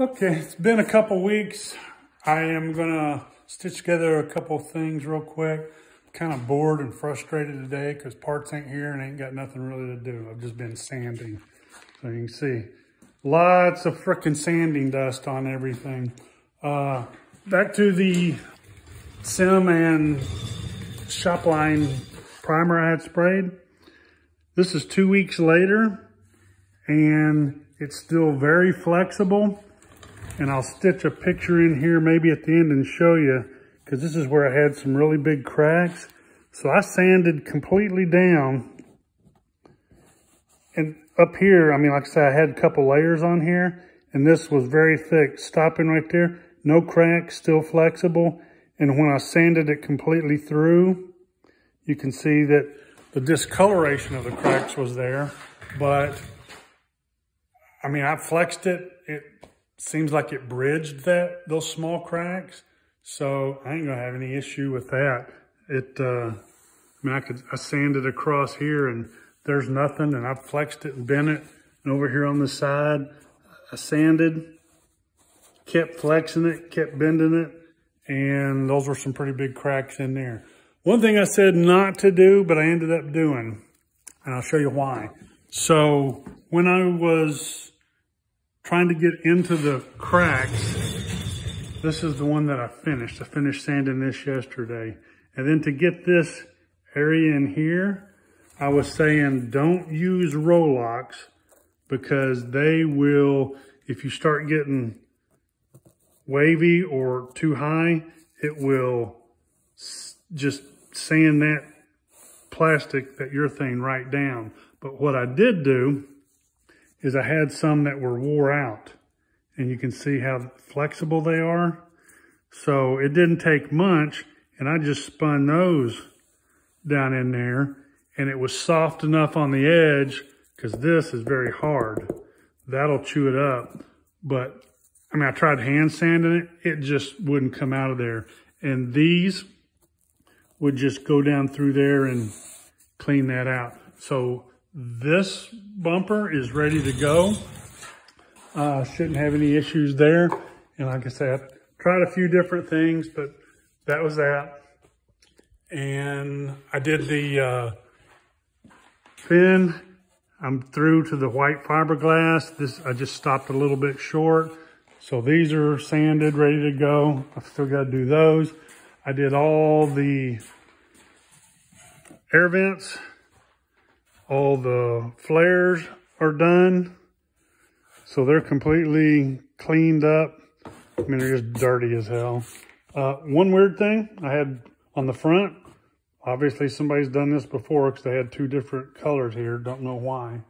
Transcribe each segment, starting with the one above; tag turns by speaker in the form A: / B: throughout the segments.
A: Okay, it's been a couple weeks. I am gonna stitch together a couple things real quick. I'm kind of bored and frustrated today because parts ain't here and ain't got nothing really to do. I've just been sanding. So you can see lots of frickin' sanding dust on everything. Back to the Sim and Shopline primer I had sprayed. This is 2 weeks later and it's still very flexible. And I'll stitch a picture in here maybe at the end and show you, because this is where I had some really big cracks. So I sanded completely down. And up here, I mean, like I said, I had a couple layers on here, and this was very thick. Stopping right there, no cracks, still flexible. And when I sanded it completely through, you can see that the discoloration of the cracks was there. But, I mean, I flexed it. It seems like it bridged those small cracks. So I ain't gonna have any issue with that. I mean, I sanded across here and there's nothing, and I flexed it and bent it. And over here on the side, I sanded, kept flexing it, kept bending it, and those were some pretty big cracks in there. One thing I said not to do, but I ended up doing, and I'll show you why. So when I was trying to get into the cracks, this is the one that I finished. I finished sanding this yesterday. And then to get this area in here, I was saying don't use Rolox, because they will, if you start getting wavy or too high, it will just sand that plastic, that urethane, right down. But what I did do is I had some that were wore out, and you can see how flexible they are. So it didn't take much, and I just spun those down in there, and it was soft enough on the edge, because this is very hard. That'll chew it up. But I mean, I tried hand sanding it, it just wouldn't come out of there. And these would just go down through there and clean that out. So this bumper is ready to go. Shouldn't have any issues there. And like I said, I tried a few different things, but that was that. And I did the fin. I'm through to the white fiberglass. This, I just stopped a little bit short. So these are sanded, ready to go. I've still got to do those. I did all the air vents. All the flares are done. So they're completely cleaned up. I mean, they're just dirty as hell. One weird thing I had on the front, obviously somebody's done this before because they had two different colors here. Don't know why.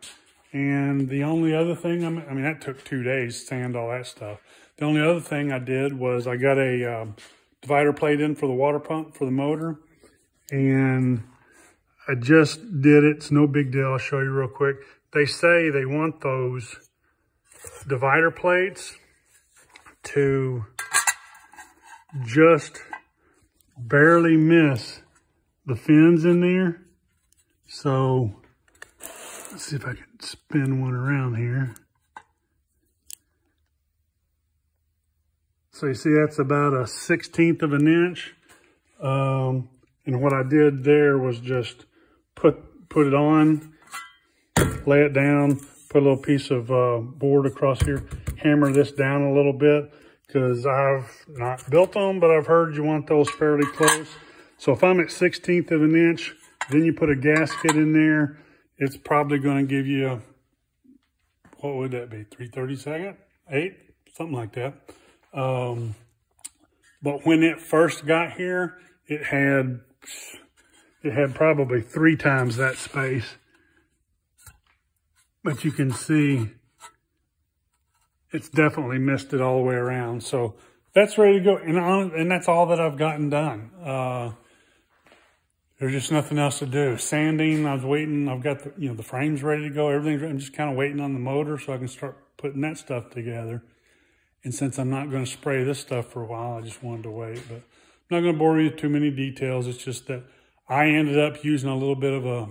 A: And the only other thing, I mean, that took 2 days to sand all that stuff. The only other thing I did was I got a divider plate in for the water pump for the motor. And I just did it. It's no big deal. I'll show you real quick. They say they want those divider plates to just barely miss the fins in there. So let's see if I can spin one around here. So you see that's about a 1/16 of an inch. And what I did there was just put it on, lay it down, put a little piece of board across here, hammer this down a little bit, because I've not built them, but I've heard you want those fairly close. So if I'm at 1/16 of an inch, then you put a gasket in there, it's probably going to give you, what would that be, 3/32, 8, something like that. But when it first got here, it had probably 3 times that space. But you can see it's definitely missed it all the way around. So that's ready to go. And that's all that I've gotten done. There's just nothing else to do. Sanding, I was waiting. I've got the frames ready to go. Everything's ready. I'm just kind of waiting on the motor so I can start putting that stuff together. And since I'm not going to spray this stuff for a while, I just wanted to wait. But I'm not going to bore you with too many details. It's just that I ended up using a little bit of a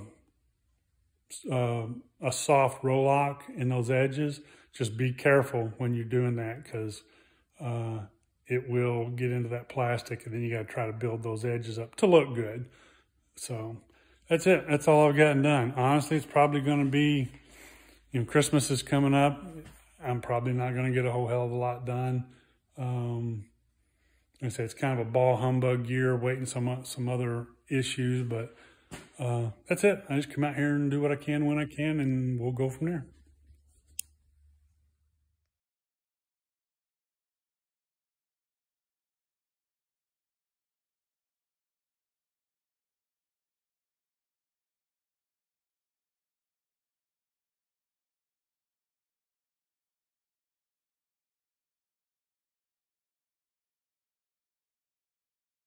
A: a soft roll lock in those edges. Just be careful when you're doing that, because it will get into that plastic, and then you got to try to build those edges up to look good. So that's it. That's all I've gotten done. Honestly, it's probably going to be, Christmas is coming up. I'm probably not going to get a whole hell of a lot done. Like I say, it's kind of a ball humbug year, waiting some other issues, but that's it. I just come out here and do what I can when I can, and we'll go from there.